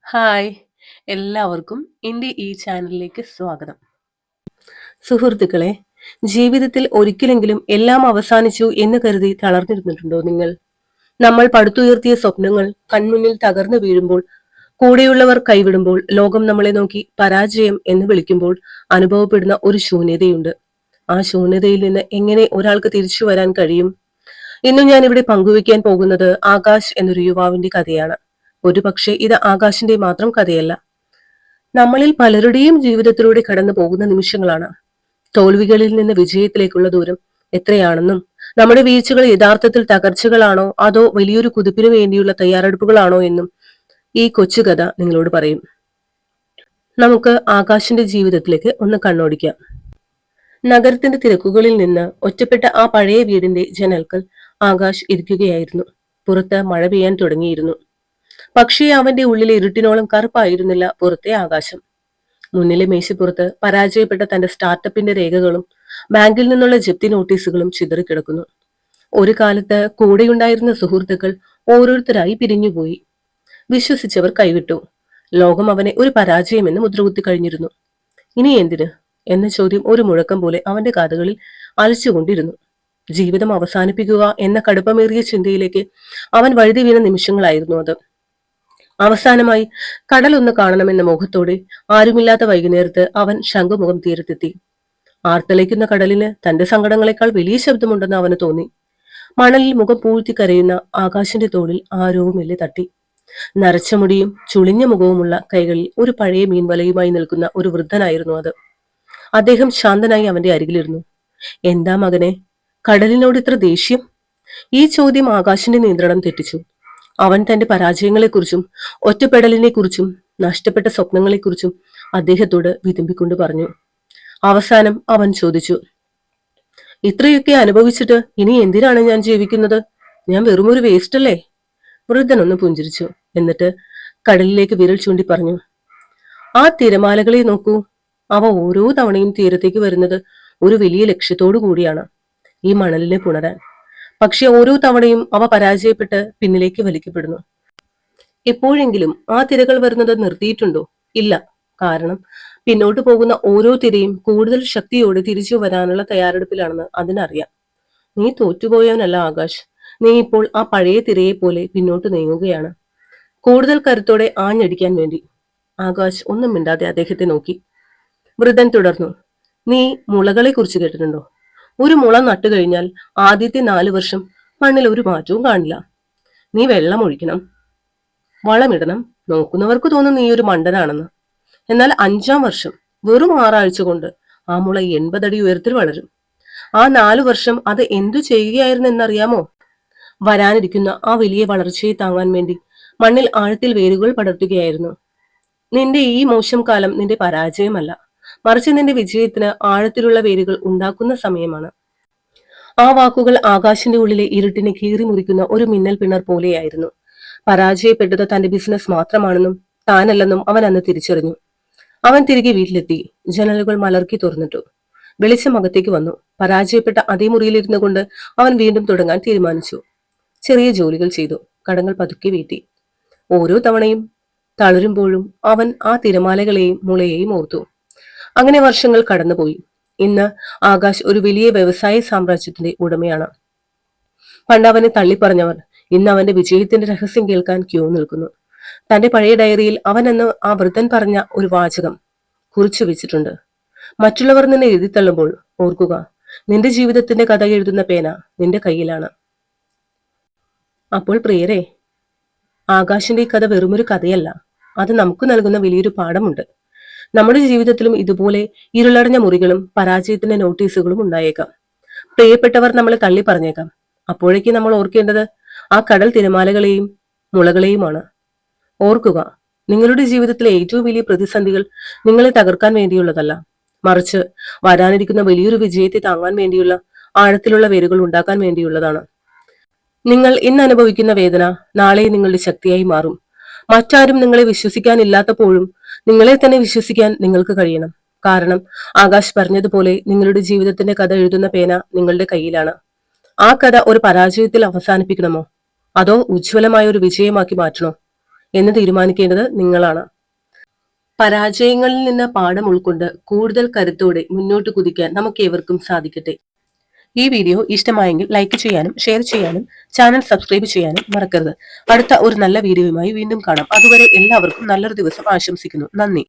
Hi! എല്ലാവർക്കും എൻ്റെ ഈ ചാനലിലേക്ക് സ്വാഗതം. സുഹൃത്തുക്കളെ, ജീവിതത്തിൽ ഒരിക്കലെങ്കിലും എല്ലാം അവസാനിച്ചു എന്ന് കരുതി തളർന്നിരുന്നിട്ടുണ്ടോ നിങ്ങൾ? നമ്മൾ പടുത്തുയർത്തിയ സ്വപ്നങ്ങൾ കൺമുന്നിൽ തകർന്നു വീഴുമ്പോൾ, കൂടെയുള്ളവർ കൈവിടുമ്പോൾ, ലോകം നമ്മളെ നോക്കി പരാജയം എന്ന് വിളിക്കുമ്പോൾ അനുഭവപ്പെടുന്ന ഒരു ശൂന്യതയുണ്ട്. ആ ശൂന്യതയിൽ നിന്ന് എങ്ങനെ ഒരാൾക്ക് തിരിച്ചു വരാൻ കഴിയും? ഇന്ന് ഞാൻ ഇവിടെ പങ്കുവയ്ക്കാൻ പോകുന്നത് ആകാശ് എന്നൊരു യുവാവിന്റെ കഥയാണ്. ഒരുപക്ഷെ ഇത് ആകാശിന്റെ മാത്രം കഥയല്ല, നമ്മളിൽ പലരുടെയും ജീവിതത്തിലൂടെ കടന്നു പോകുന്ന നിമിഷങ്ങളാണ്. തോൽവികളിൽ നിന്ന് വിജയത്തിലേക്കുള്ള ദൂരം എത്രയാണെന്നും, നമ്മുടെ വീഴ്ചകൾ യഥാർത്ഥത്തിൽ തകർച്ചകളാണോ അതോ വലിയൊരു കുതിപ്പിനു വേണ്ടിയുള്ള തയ്യാറെടുപ്പുകളാണോ എന്നും ഈ കൊച്ചു കഥ നിങ്ങളോട് പറയും. നമുക്ക് ആകാശിന്റെ ജീവിതത്തിലേക്ക് ഒന്ന് കണ്ണോടിക്കാം. നഗരത്തിന്റെ തിരക്കുകളിൽ നിന്ന് ഒറ്റപ്പെട്ട ആ പഴയ വീടിന്റെ ജനൽക്കൽ ആകാശ് ഇരിക്കുകയായിരുന്നു. പുറത്ത് മഴ പെയ്യാൻ തുടങ്ങിയിരുന്നു. പക്ഷേ അവന്റെ ഉള്ളിലെ ഇരുട്ടിനോളം കറുപ്പായിരുന്നില്ല പുറത്തെ ആകാശം. മുന്നിലെ മേശപ്പുറത്ത് പരാജയപ്പെട്ട തന്റെ സ്റ്റാർട്ടപ്പിന്റെ രേഖകളും ബാങ്കിൽ നിന്നുള്ള ജപ്തി നോട്ടീസുകളും ചിതറിക്കിടക്കുന്നു. ഒരു കാലത്ത് കൂടെയുണ്ടായിരുന്ന സുഹൃത്തുക്കൾ ഓരോരുത്തരായി പിരിഞ്ഞുപോയി. വിശ്വസിച്ചവർ കൈവിട്ടു. ലോകം അവനെ ഒരു പരാജയമെന്ന് മുദ്രകുത്തി കഴിഞ്ഞിരുന്നു. ഇനി എന്തിന് എന്ന ചോദ്യം ഒരു മുഴക്കം പോലെ അവന്റെ കാതുകളിൽ അലച്ചുകൊണ്ടിരുന്നു. ജീവിതം അവസാനിപ്പിക്കുക എന്ന കടുപ്പമേറിയ ചിന്തയിലേക്ക് അവൻ വഴുതി വീണ നിമിഷങ്ങളായിരുന്നു അത്. അവസാനമായി കടലൊന്ന് കാണണമെന്ന മോഹത്തോടെ ആരുമില്ലാത്ത വൈകുന്നേരത്ത് അവൻ ശംഖുമുഖം തീരത്തെത്തി. ആർത്തലയ്ക്കുന്ന കടലിന് തന്റെ സങ്കടങ്ങളെക്കാൾ വലിയ ശബ്ദമുണ്ടെന്ന് അവന് തോന്നി. മണലിൽ മുഖം പൂഴ്ത്തി കരയുന്ന ആകാശിന്റെ തോളിൽ ആരോ മെല്ലെ തട്ടി. നരച്ച മുടിയും ചുളിഞ്ഞ മുഖവുമുള്ള കൈകളിൽ ഒരു പഴയ മീൻവലയുമായി നിൽക്കുന്ന ഒരു വൃദ്ധനായിരുന്നു അത്. അദ്ദേഹം ശാന്തനായി അവന്റെ അരികിലിരുന്നു. എന്താ മകനെ, കടലിനോട് ഇത്ര ദേഷ്യം? ഈ ചോദ്യം ആകാശിന്റെ നിയന്ത്രണം തെറ്റിച്ചു. അവൻ തന്റെ പരാജയങ്ങളെക്കുറിച്ചും ഒറ്റപ്പെടലിനെക്കുറിച്ചും നഷ്ടപ്പെട്ട സ്വപ്നങ്ങളെക്കുറിച്ചും അദ്ദേഹത്തോട് വിതുമ്പിക്കൊണ്ട് പറഞ്ഞു. അവസാനം അവൻ ചോദിച്ചു, ഇത്രയൊക്കെ അനുഭവിച്ചിട്ട് ഇനി എന്തിനാണ് ഞാൻ ജീവിക്കുന്നത്? ഞാൻ വെറുമൊരു വേസ്റ്റ് അല്ലേ? വൃദ്ധനൊന്ന് പുഞ്ചിരിച്ചു. എന്നിട്ട് കടലിലേക്ക് വിരൽ ചൂണ്ടി പറഞ്ഞു, ആ തിരമാലകളെ നോക്കൂ. അവ ഓരോ തവണയും തീരത്തേക്ക് വരുന്നത് ഒരു വലിയ ലക്ഷ്യത്തോടു കൂടിയാണ്, ഈ മണലിനെ പുണരാൻ. പക്ഷെ ഓരോ തവണയും അവ പരാജയപ്പെട്ട് പിന്നിലേക്ക് വലിക്കപ്പെടുന്നു. എപ്പോഴെങ്കിലും ആ തിരകൾ വരുന്നത് നിർത്തിയിട്ടുണ്ടോ? ഇല്ല. കാരണം പിന്നോട്ട് പോകുന്ന ഓരോ തിരയും കൂടുതൽ ശക്തിയോടെ തിരിച്ചു വരാനുള്ള തയ്യാറെടുപ്പിലാണെന്ന് അതിനറിയാം. നീ തോറ്റുപോയവനല്ല ആകാശ്. നീ ഇപ്പോൾ ആ പഴയ തിരയെ പോലെ പിന്നോട്ട് നീങ്ങുകയാണ്, കൂടുതൽ കരുത്തോടെ ആഞ്ഞടിക്കാൻ വേണ്ടി. ആകാശ് ഒന്നും മിണ്ടാതെ അദ്ദേഹത്തെ നോക്കി. വൃദ്ധൻ തുടർന്നു, നീ മുളകളെ കുറിച്ച് കേട്ടിട്ടുണ്ടോ? ഒരു മുള നട്ടു കഴിഞ്ഞാൽ ആദ്യത്തെ 4 വർഷം മണ്ണിൽ ഒരു മാറ്റവും കാണില്ല. നീ വെള്ളം ഒഴിക്കണം, വളമിടണം. നോക്കുന്നവർക്ക് തോന്നും നീ ഒരു മണ്ടനാണെന്ന്. എന്നാൽ 5-ാം വർഷം വെറും 6 ആഴ്ച കൊണ്ട് ആ മുള 80 അടി ഉയരത്തിൽ വളരും. ആ 4 വർഷം അത് എന്തു ചെയ്യുകയായിരുന്നു എന്നറിയാമോ? വരാനിരിക്കുന്ന ആ വലിയ വളർച്ചയെ താങ്ങാൻ വേണ്ടി മണ്ണിൽ ആഴത്തിൽ വേരുകൾ പടർത്തുകയായിരുന്നു. നിന്റെ ഈ മോശം കാലം നിന്റെ പരാജയമല്ല, മറിച്ച് നിന്റെ വിജയത്തിന് ആഴത്തിലുള്ള വേരുകൾ ഉണ്ടാക്കുന്ന സമയമാണ്. ആ വാക്കുകൾ ആകാശിന്റെ ഉള്ളിലെ ഇരുട്ടിനെ കീറി മുറിക്കുന്ന ഒരു മിന്നൽ പിണർ പോലെയായിരുന്നു. പരാജയപ്പെട്ടത് തന്റെ ബിസിനസ് മാത്രമാണെന്നും താനല്ലെന്നും അവൻ അന്ന് തിരിച്ചറിഞ്ഞു. അവൻ തിരികെ വീട്ടിലെത്തി. ജനലുകൾ മലർക്കി തുറന്നിട്ടു. വെളിച്ചം അകത്തേക്ക് വന്നു. പരാജയപ്പെട്ട അതേ മുറിയിലിരുന്നു കൊണ്ട് അവൻ വീണ്ടും തുടങ്ങാൻ തീരുമാനിച്ചു. ചെറിയ ജോലികൾ ചെയ്തു. കടങ്ങൾ പതുക്കെ വീട്ടി. ഓരോ തവണയും തളരുമ്പോഴും അവൻ ആ തിരമാലകളെയും മുളയെയും ഓർത്തു. അങ്ങനെ വർഷങ്ങൾ കടന്നുപോയി. ഇന്ന് ആകാശ് ഒരു വലിയ വ്യവസായ സാമ്രാജ്യത്തിന്റെ ഉടമയാണ്. പണ്ട് അവനെ തള്ളിപ്പറഞ്ഞവർ ഇന്ന് അവന്റെ വിജയത്തിന്റെ രഹസ്യം കേൾക്കാൻ ക്യൂ നിൽക്കുന്നു. തന്റെ പഴയ ഡയറിയിൽ അവൻ അന്ന് ആ വൃദ്ധൻ പറഞ്ഞ ഒരു വാചകം കുറിച്ചു വെച്ചിട്ടുണ്ട്. മറ്റുള്ളവർ നിന്നെ എഴുതിത്തള്ളുമ്പോൾ ഓർക്കുക, നിന്റെ ജീവിതത്തിന്റെ കഥ എഴുതുന്ന പേന നിന്റെ കയ്യിലാണ്. അപ്പോൾ പ്രിയരെ, ആകാശിന്റെ ഈ കഥ വെറുമൊരു കഥയല്ല, അത് നമുക്ക് നൽകുന്ന വലിയൊരു പാഠമുണ്ട്. നമ്മുടെ ജീവിതത്തിലും ഇതുപോലെ ഇരുളടഞ്ഞ മുറികളും പരാജയത്തിന്റെ നോട്ടീസുകളും ഉണ്ടായേക്കാം. പ്രിയപ്പെട്ടവർ നമ്മളെ തള്ളി പറഞ്ഞേക്കാം. അപ്പോഴേക്ക് നമ്മൾ ഓർക്കേണ്ടത് ആ കടൽ തിരമാലകളെയും മുളകളെയുമാണ്. ഓർക്കുക, നിങ്ങളുടെ ജീവിതത്തിലെ ഏറ്റവും വലിയ പ്രതിസന്ധികൾ നിങ്ങളെ തകർക്കാൻ വേണ്ടിയുള്ളതല്ല, മറിച്ച് വരാനിരിക്കുന്ന വലിയൊരു വിജയത്തെ താങ്ങാൻ വേണ്ടിയുള്ള ആഴത്തിലുള്ള വേരുകൾ ഉണ്ടാക്കാൻ വേണ്ടിയുള്ളതാണ്. നിങ്ങൾ ഇന്ന് അനുഭവിക്കുന്ന വേദന നാളെ നിങ്ങളുടെ ശക്തിയായി മാറും. മറ്റാരും നിങ്ങളെ വിശ്വസിക്കാനില്ലാത്തപ്പോഴും നിങ്ങളെ തന്നെ വിശ്വസിക്കാൻ നിങ്ങൾക്ക് കഴിയണം. കാരണം ആകാശ് പറഞ്ഞതുപോലെ നിങ്ങളുടെ ജീവിതത്തിന്റെ കഥ എഴുതുന്ന പേന നിങ്ങളുടെ കയ്യിലാണ്. ആ കഥ ഒരു പരാജയത്തിൽ അവസാനിപ്പിക്കണമോ അതോ ഉജ്ജ്വലമായ ഒരു വിജയമാക്കി മാറ്റണോ? എന്ന് തീരുമാനിക്കേണ്ടത് നിങ്ങളാണ്. പരാജയങ്ങളിൽ നിന്ന് പാഠം ഉൾക്കൊണ്ട് കൂടുതൽ കരുത്തോടെ മുന്നോട്ട് കുതിക്കാൻ നമുക്ക് ഏവർക്കും സാധിക്കട്ടെ. ഈ വീഡിയോ ഇഷ്ടമായെങ്കിൽ ലൈക്ക് ചെയ്യാനും ഷെയർ ചെയ്യാനും ചാനൽ സബ്സ്ക്രൈബ് ചെയ്യാനും മറക്കരുത്. അടുത്ത ഒരു നല്ല വീഡിയോയുമായി വീണ്ടും കാണാം. അതുവരെ എല്ലാവർക്കും നല്ലൊരു ദിവസം ആശംസിക്കുന്നു. നന്ദി.